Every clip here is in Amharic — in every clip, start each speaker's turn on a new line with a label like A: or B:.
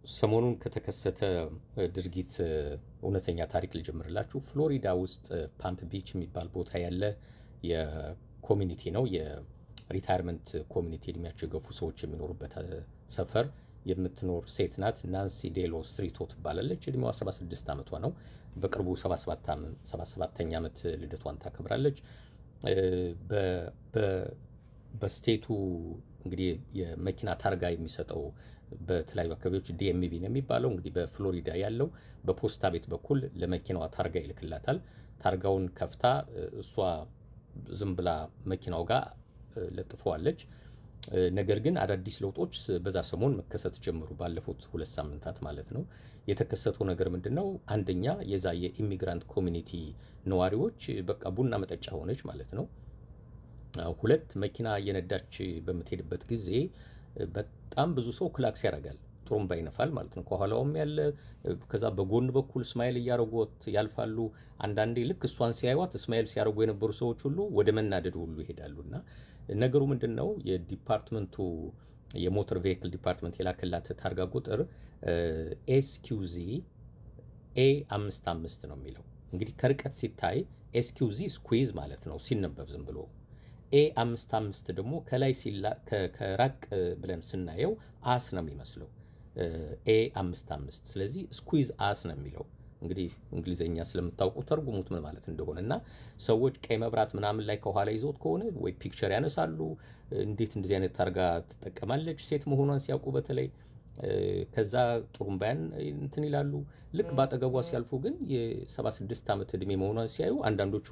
A: ሰሞኑን ከተከሰተ ድርጊት እውነተኛ ታሪክ ልጀምርላችሁ። ፍሎሪዳ ውስጥ ፓምፕ ቢች የሚባል ቦታ ያለ የኮሚኒቲ ነው። የሪታይርመንት ኮሚኒቲ፣ እድሜያቸው የገፉ ሰዎች የሚኖሩበት ሰፈር የምትኖር ሴት ናት። ናንሲ ዴሎ ስትሪቶ ትባላለች። እድሜዋ 76 ዓመቷ ነው። በቅርቡ 77ኛ ዓመት ልደቷን ታከብራለች። በስቴቱ እንግዲህ የመኪና ታርጋ የሚሰጠው በተለያዩ አካባቢዎች ዲኤምቪ ነው የሚባለው። እንግዲህ በፍሎሪዳ ያለው በፖስታ ቤት በኩል ለመኪናዋ ታርጋ ይልክላታል። ታርጋውን ከፍታ እሷ ዝም ብላ መኪናው ጋር ለጥፈዋለች። ነገር ግን አዳዲስ ለውጦች በዛ ሰሞን መከሰት ጀመሩ። ባለፉት 2 ሳምንታት ማለት ነው። የተከሰተው ነገር ምንድነው? አንደኛ የዛ የኢሚግራንት ኮሚኒቲ ነዋሪዎች በቃ ቡና መጠጫ ሆነች ማለት ነው። ሁለት መኪና እየነዳች በምትሄድበት ጊዜ በጣም ብዙ ሰው ክላክስ ያደርጋል፣ ጥሩምባ ይነፋል ማለት ነው። ከኋላውም ያለ ከዛ በጎን በኩል እስማኤል እያረጉት ያልፋሉ። አንዳንዴ ልክ እሷን ሲያዩት እስማኤል ሲያረጉ የነበሩ ሰዎች ሁሉ ወደ መናደድ ሁሉ ይሄዳሉ። እና ነገሩ ምንድን ነው? የዲፓርትመንቱ የሞተር ቬሂክል ዲፓርትመንት የላከላት ታርጋ ቁጥር ኤስኪውዚ ኤ55 ነው የሚለው። እንግዲህ ከርቀት ሲታይ ኤስኪውዚ ስኩዊዝ ማለት ነው ሲነበብ ዝም ብሎ። ኤ55 ደግሞ ከላይ ከራቅ ብለን ስናየው አስ ነው የሚመስለው ኤ55። ስለዚህ ስኩዊዝ አስ ነው የሚለው። እንግዲህ እንግሊዘኛ ስለምታውቁ ተርጉሙት ምን ማለት እንደሆነ። እና ሰዎች ቀይ መብራት ምናምን ላይ ከኋላ ይዞት ከሆነ ወይ ፒክቸር ያነሳሉ። እንዴት እንደዚህ አይነት ታርጋ ትጠቀማለች ሴት መሆኗን ሲያውቁ በተለይ ከዛ ጥሩምባያን እንትን ይላሉ። ልክ ባጠገቧ ሲያልፉ ግን የ76 ዓመት ዕድሜ መሆኗን ሲያዩ አንዳንዶቹ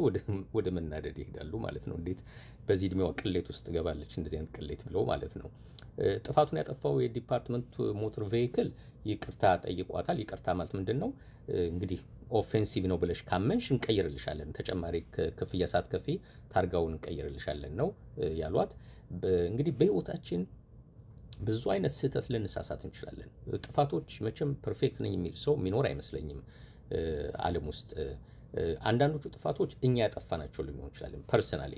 A: ወደ መናደድ ይሄዳሉ ማለት ነው። እንዴት በዚህ ዕድሜዋ ቅሌት ውስጥ ገባለች እንደዚህ አይነት ቅሌት ብለው ማለት ነው። ጥፋቱን ያጠፋው የዲፓርትመንት ሞተር ቬሂክል ይቅርታ ጠይቋታል። ይቅርታ ማለት ምንድን ነው? እንግዲህ ኦፌንሲቭ ነው ብለሽ ካመንሽ እንቀይርልሻለን፣ ተጨማሪ ክፍያ ሳትከፊ ታርጋውን እንቀይርልሻለን ነው ያሏት። እንግዲህ በህይወታችን ብዙ አይነት ስህተት ልንሳሳት እንችላለን። ጥፋቶች መቼም ፐርፌክት ነኝ የሚል ሰው የሚኖር አይመስለኝም ዓለም ውስጥ። አንዳንዶቹ ጥፋቶች እኛ ያጠፋናቸው ሊሆን ይችላል ፐርሰናሊ።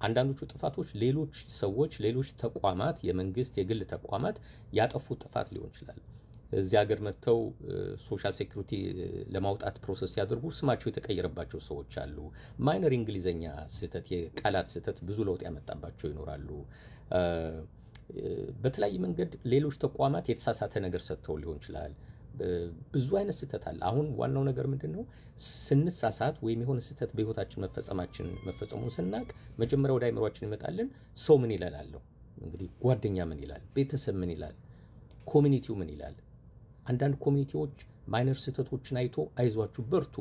A: አንዳንዶቹ ጥፋቶች ሌሎች ሰዎች፣ ሌሎች ተቋማት፣ የመንግስት የግል ተቋማት ያጠፉት ጥፋት ሊሆን ይችላል። እዚህ ሀገር መጥተው ሶሻል ሴኩሪቲ ለማውጣት ፕሮሰስ ሲያደርጉ ስማቸው የተቀየረባቸው ሰዎች አሉ። ማይነር እንግሊዘኛ ስህተት፣ የቃላት ስህተት ብዙ ለውጥ ያመጣባቸው ይኖራሉ። በተለያየ መንገድ ሌሎች ተቋማት የተሳሳተ ነገር ሰጥተው ሊሆን ይችላል። ብዙ አይነት ስህተት አለ። አሁን ዋናው ነገር ምንድን ነው? ስንሳሳት ወይም የሆነ ስህተት በህይወታችን መፈጸሙን ስናቅ መጀመሪያ ወደ አይምሯችን ይመጣልን ሰው ምን ይላል አለው። እንግዲህ ጓደኛ ምን ይላል፣ ቤተሰብ ምን ይላል፣ ኮሚኒቲው ምን ይላል። አንዳንድ ኮሚኒቲዎች ማይነር ስህተቶችን አይቶ አይዟችሁ በርቱ፣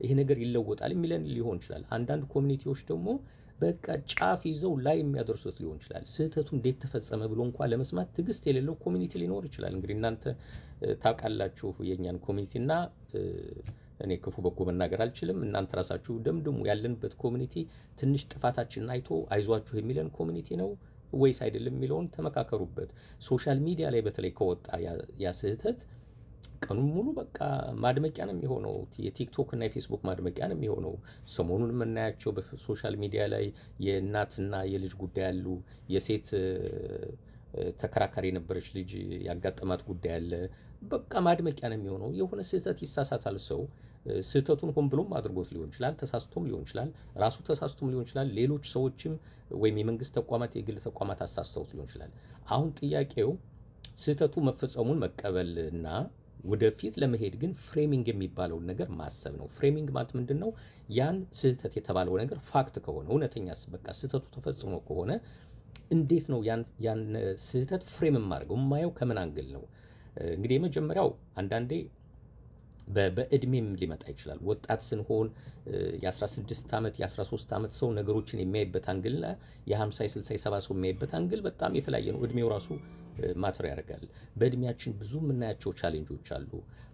A: ይሄ ነገር ይለወጣል የሚለን ሊሆን ይችላል። አንዳንድ ኮሚኒቲዎች ደግሞ በቃ ጫፍ ይዘው ላይ የሚያደርሱት ሊሆን ይችላል። ስህተቱ እንዴት ተፈጸመ ብሎ እንኳን ለመስማት ትዕግስት የሌለው ኮሚኒቲ ሊኖር ይችላል። እንግዲህ እናንተ ታውቃላችሁ የእኛን ኮሚኒቲና እኔ ክፉ በጎ መናገር አልችልም። እናንተ ራሳችሁ ደምድሙ። ያለንበት ኮሚኒቲ ትንሽ ጥፋታችንን አይቶ አይዟችሁ የሚለን ኮሚኒቲ ነው ወይስ አይደለም የሚለውን ተመካከሩበት። ሶሻል ሚዲያ ላይ በተለይ ከወጣ ያ ስህተት ቀኑን ሙሉ በቃ ማድመቂያ ነው የሚሆነው። የቲክቶክ እና የፌስቡክ ማድመቂያ ነው የሚሆነው። ሰሞኑን የምናያቸው በሶሻል ሚዲያ ላይ የእናትና የልጅ ጉዳይ አሉ። የሴት ተከራካሪ የነበረች ልጅ ያጋጠማት ጉዳይ አለ። በቃ ማድመቂያ ነው የሚሆነው። የሆነ ስህተት ይሳሳታል ሰው። ስህተቱን ሆን ብሎም አድርጎት ሊሆን ይችላል፣ ተሳስቶም ሊሆን ይችላል፣ ራሱ ተሳስቶም ሊሆን ይችላል። ሌሎች ሰዎችም ወይም የመንግስት ተቋማት፣ የግል ተቋማት አሳስተውት ሊሆን ይችላል። አሁን ጥያቄው ስህተቱ መፈጸሙን መቀበልና ወደፊት ለመሄድ ግን ፍሬሚንግ የሚባለውን ነገር ማሰብ ነው። ፍሬሚንግ ማለት ምንድን ነው? ያን ስህተት የተባለው ነገር ፋክት ከሆነ እውነተኛ በቃ ስህተቱ ተፈጽሞ ከሆነ እንዴት ነው ያን ስህተት ፍሬም የማደርገው? የማየው ከምን አንግል ነው? እንግዲህ የመጀመሪያው አንዳንዴ በእድሜም ሊመጣ ይችላል። ወጣት ስንሆን የ16 ዓመት የ13 ዓመት ሰው ነገሮችን የሚያይበት አንግልና የ50 የ60 የ70 ሰው የሚያይበት አንግል በጣም የተለያየ ነው። እድሜው ራሱ ማተር ያደርጋል። በእድሜያችን ብዙ የምናያቸው ቻሌንጆች አሉ።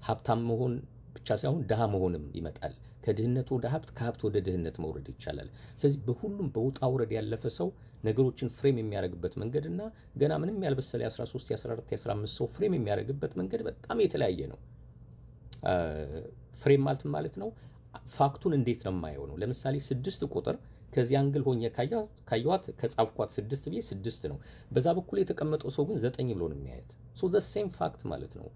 A: ሀብታም መሆን ብቻ ሳይሆን ድሃ መሆንም ይመጣል። ከድህነት ወደ ሀብት፣ ከሀብት ወደ ድህነት መውረድ ይቻላል። ስለዚህ በሁሉም በውጣ ውረድ ያለፈ ሰው ነገሮችን ፍሬም የሚያደርግበት መንገድ እና ገና ምንም ያልበሰለ የ13 የ14 የ15 ሰው ፍሬም የሚያደርግበት መንገድ በጣም የተለያየ ነው። ፍሬም ማለት ነው ፋክቱን እንዴት ነው የማየው ነው። ለምሳሌ 6 ቁጥር ከዚህ አንግል ሆኜ ካየኋት ከጻፍኳት 6 ብዬ 6 ነው። በዛ በኩል የተቀመጠው ሰው ግን 9 ብሎ ነው የሚያየት። ሶ ዘ ሴም ፋክት ማለት ነው።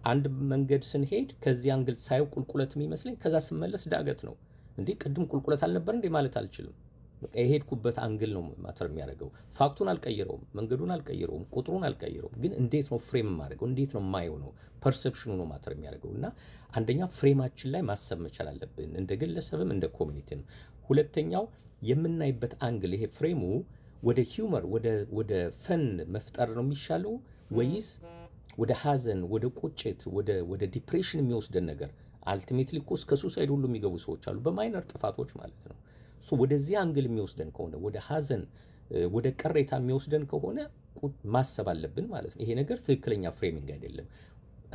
A: አንድ መንገድ ስንሄድ ከዚህ አንግል ሳየው ቁልቁለት የሚመስለኝ ከዛ ስመለስ ዳገት ነው። እንዴ ቅድም ቁልቁለት አልነበር እንዴ ማለት አልችልም። በቃ የሄድኩበት አንግል ነው ማተር የሚያደርገው። ፋክቱን አልቀይረውም፣ መንገዱን አልቀይረውም፣ ቁጥሩን አልቀይረውም። ግን እንዴት ነው ፍሬም የማደርገው፣ እንዴት ነው የማየው ነው ፐርሰፕሽኑ ነው ማተር የሚያደርገው። እና አንደኛ ፍሬማችን ላይ ማሰብ መቻል አለብን እንደ ግለሰብም እንደ ኮሚኒቲም። ሁለተኛው የምናይበት አንግል ይሄ ፍሬሙ ወደ ሂውመር ወደ ፈን መፍጠር ነው የሚሻለው ወይስ ወደ ሀዘን፣ ወደ ቁጭት፣ ወደ ዲፕሬሽን የሚወስደን ነገር? አልቲሜትሊ እኮ እስከ ሱሳይድ ሁሉ የሚገቡ ሰዎች አሉ በማይነር ጥፋቶች ማለት ነው። ወደዚህ አንግል የሚወስደን ከሆነ ወደ ሀዘን፣ ወደ ቅሬታ የሚወስደን ከሆነ ማሰብ አለብን ማለት ነው። ይሄ ነገር ትክክለኛ ፍሬሚንግ አይደለም።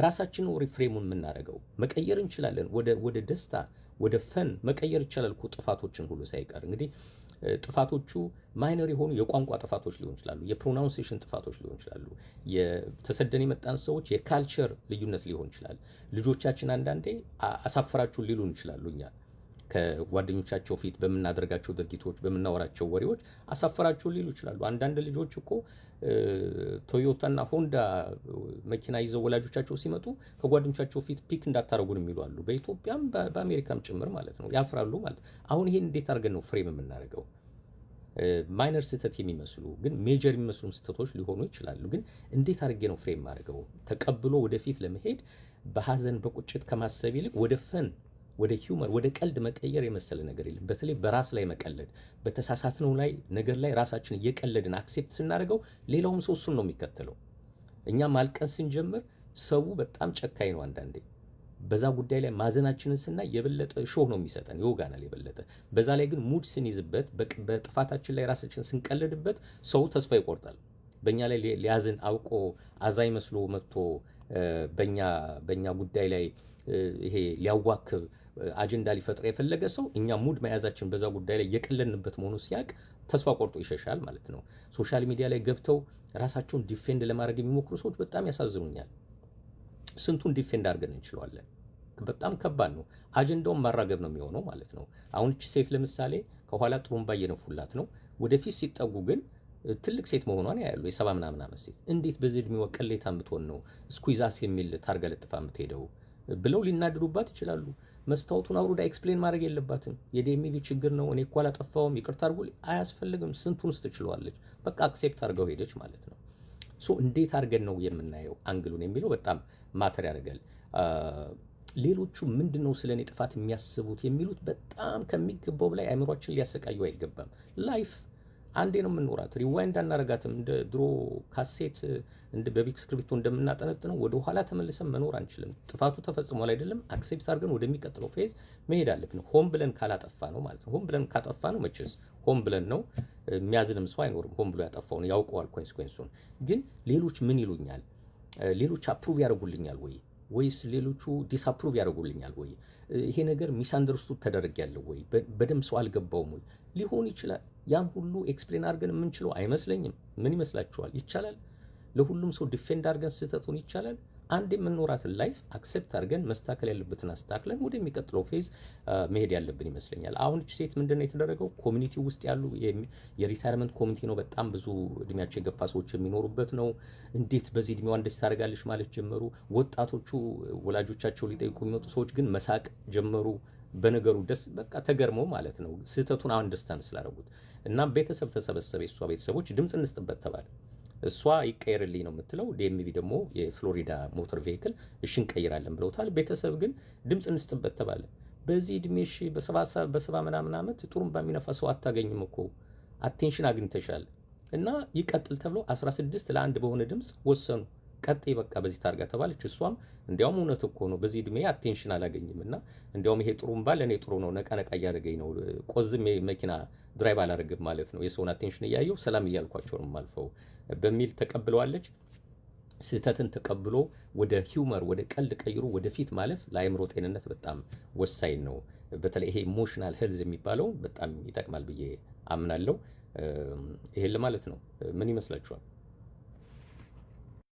A: ራሳችን ነው ሪፍሬሙን የምናደርገው። መቀየር እንችላለን፣ ወደ ደስታ፣ ወደ ፈን መቀየር ይቻላል እኮ ጥፋቶችን ሁሉ ሳይቀር። እንግዲህ ጥፋቶቹ ማይነር የሆኑ የቋንቋ ጥፋቶች ሊሆን ይችላሉ፣ የፕሮናውንሴሽን ጥፋቶች ሊሆን ይችላሉ፣ የተሰደን የመጣን ሰዎች የካልቸር ልዩነት ሊሆን ይችላል። ልጆቻችን አንዳንዴ አሳፈራችሁን ሊሉን ይችላሉ። እኛ ከጓደኞቻቸው ፊት በምናደርጋቸው ድርጊቶች፣ በምናወራቸው ወሬዎች አሳፈራችሁን ሊሉ ይችላሉ። አንዳንድ ልጆች እኮ ቶዮታና ሆንዳ መኪና ይዘው ወላጆቻቸው ሲመጡ ከጓደኞቻቸው ፊት ፒክ እንዳታረጉን የሚሉ አሉ። በኢትዮጵያም በአሜሪካም ጭምር ማለት ነው። ያፍራሉ ማለት። አሁን ይሄን እንዴት አድርገን ነው ፍሬም የምናደርገው? ማይነር ስህተት የሚመስሉ ግን ሜጀር የሚመስሉ ስህተቶች ሊሆኑ ይችላሉ። ግን እንዴት አድርጌ ነው ፍሬም ማድረገው? ተቀብሎ ወደፊት ለመሄድ በሀዘን በቁጭት ከማሰብ ይልቅ ወደ ፈን፣ ወደ ሂውመር፣ ወደ ቀልድ መቀየር የመሰለ ነገር የለም። በተለይ በራስ ላይ መቀለድ፣ በተሳሳትነው ላይ ነገር ላይ ራሳችን እየቀለድን አክሴፕት ስናደርገው ሌላውም ሰው እሱን ነው የሚከተለው። እኛ ማልቀስ ስንጀምር ሰው በጣም ጨካኝ ነው አንዳንዴ። በዛ ጉዳይ ላይ ማዘናችንን ስናይ የበለጠ ሾህ ነው የሚሰጠን፣ ይወጋናል የበለጠ። በዛ ላይ ግን ሙድ ስንይዝበት፣ በጥፋታችን ላይ ራሳችን ስንቀልድበት ሰው ተስፋ ይቆርጣል። በእኛ ላይ ሊያዝን አውቆ አዛኝ መስሎ መጥቶ በእኛ ጉዳይ ላይ ይሄ ሊያዋክብ አጀንዳ ሊፈጥር የፈለገ ሰው እኛ ሙድ መያዛችን በዛ ጉዳይ ላይ የቀለድንበት መሆኑ ሲያቅ ተስፋ ቆርጦ ይሸሻል ማለት ነው። ሶሻል ሚዲያ ላይ ገብተው ራሳቸውን ዲፌንድ ለማድረግ የሚሞክሩ ሰዎች በጣም ያሳዝኑኛል። ስንቱን ዲፌንድ አድርገን እንችለዋለን? በጣም ከባድ ነው። አጀንዳውን ማራገብ ነው የሚሆነው ማለት ነው። አሁን እቺ ሴት ለምሳሌ ከኋላ ጥሩምባ እየነፉላት ነው። ወደፊት ሲጠጉ ግን ትልቅ ሴት መሆኗን ያያሉ። የሰባ ምናምን ዓመት ሴት እንዴት በዚህ ዕድሜዋ ቅሌታ የምትሆን ነው ስኩይዛስ የሚል ታርጋ ለጥፋ የምትሄደው ብለው ሊናድዱባት ይችላሉ። መስታወቱን አውርዳ ኤክስፕሌን ማድረግ የለባትም። የዲኤምቪ ችግር ነው፣ እኔ እኮ አላጠፋሁም፣ ይቅርታ አድርጉ፣ አያስፈልግም። ስንቱንስ ትችለዋለች። በቃ አክሴፕት አድርገው ሄደች ማለት ነው። እንዴት አድርገን ነው የምናየው አንግሉን የሚለው በጣም ማተር ያደርጋል። ሌሎቹ ምንድን ነው ስለ እኔ ጥፋት የሚያስቡት የሚሉት በጣም ከሚገባው በላይ አእምሯችን ሊያሰቃየው አይገባም። ላይፍ አንዴ ነው የምንኖራት። ሪዋይንድ አናረጋትም። እንደ ድሮ ካሴት በቢክ ስክሪፕቶ እንደምናጠነጥነው ወደ ኋላ ተመልሰን መኖር አንችልም። ጥፋቱ ተፈጽሟል አይደለም፣ አክሴፕት አድርገን ወደሚቀጥለው ፌዝ መሄድ አለብን። ሆን ብለን ካላጠፋ ነው ማለት ነው። ሆን ብለን ካጠፋ ነው መቼስ ሆን ብለን ነው፣ የሚያዝንም ሰው አይኖርም። ሆን ብሎ ያጠፋውን ያውቀዋል ኮንሲኩዌንሱን። ግን ሌሎች ምን ይሉኛል? ሌሎች አፕሩቭ ያደርጉልኛል ወይስ ሌሎቹ ዲስአፕሩቭ ያደርጉልኛል ወይ? ይሄ ነገር ሚስ አንደርስቱድ ተደርጊያለሁ ወይ? በደንብ ሰው አልገባውም ወይ? ሊሆን ይችላል። ያም ሁሉ ኤክስፕሌን አድርገን የምንችለው አይመስለኝም። ምን ይመስላችኋል? ይቻላል? ለሁሉም ሰው ዲፌንድ አድርገን ስህተቱን ይቻላል? አንድ የምንኖራትን ላይፍ አክሴፕት አድርገን መስተካከል ያለበትን አስተካክለን ወደሚቀጥለው ፌዝ መሄድ ያለብን ይመስለኛል። አሁን እቺ ሴት ምንድነው የተደረገው? ኮሚኒቲ ውስጥ ያሉ የሪታየርመንት ኮሚኒቲ ነው። በጣም ብዙ እድሜያቸው የገፋ ሰዎች የሚኖሩበት ነው። እንዴት በዚህ እድሜዋ እንደዚህ ታደርጋለች ማለት ጀመሩ። ወጣቶቹ ወላጆቻቸው ሊጠይቁ የሚመጡ ሰዎች ግን መሳቅ ጀመሩ። በነገሩ ደስ በቃ ተገርመው ማለት ነው። ስህተቱን አንደርስታንድ ስላደረጉት እና ቤተሰብ ተሰበሰበ። የእሷ ቤተሰቦች ድምፅ እንስጥበት ተባለ። እሷ ይቀየርልኝ ነው የምትለው። ዲኤምቪ ደግሞ የፍሎሪዳ ሞተር ቬሂክል እሺ እንቀይራለን ብለውታል። ቤተሰብ ግን ድምፅ እንስጥበት ተባለ። በዚህ እድሜሽ በሰባ ምናምን ዓመት ጥሩምባ የሚነፋ ሰው አታገኝም እኮ አቴንሽን አግኝተሻል እና ይቀጥል ተብሎ 16 ለ1 በሆነ ድምፅ ወሰኑ። ቀጥይ በቃ በዚህ ታርጋ ተባለች። እሷም እንዲያውም እውነት እኮ ነው በዚህ እድሜ አቴንሽን አላገኝም እና እንዲያውም ይሄ ጥሩምባ ለእኔ ጥሩ ነው፣ ነቃ ነቃ እያደረገኝ ነው፣ ቆዝም መኪና ድራይቭ አላደርግም ማለት ነው፣ የሰውን አቴንሽን እያየው ሰላም እያልኳቸው ነው የማልፈው በሚል ተቀብለዋለች። ስህተትን ተቀብሎ ወደ ሂውመር ወደ ቀልድ ቀይሮ ወደፊት ማለፍ ለአእምሮ ጤንነት በጣም ወሳኝ ነው። በተለይ ይሄ ኢሞሽናል ሄልዝ የሚባለው በጣም ይጠቅማል ብዬ አምናለሁ። ይሄን ለማለት ነው። ምን ይመስላችኋል?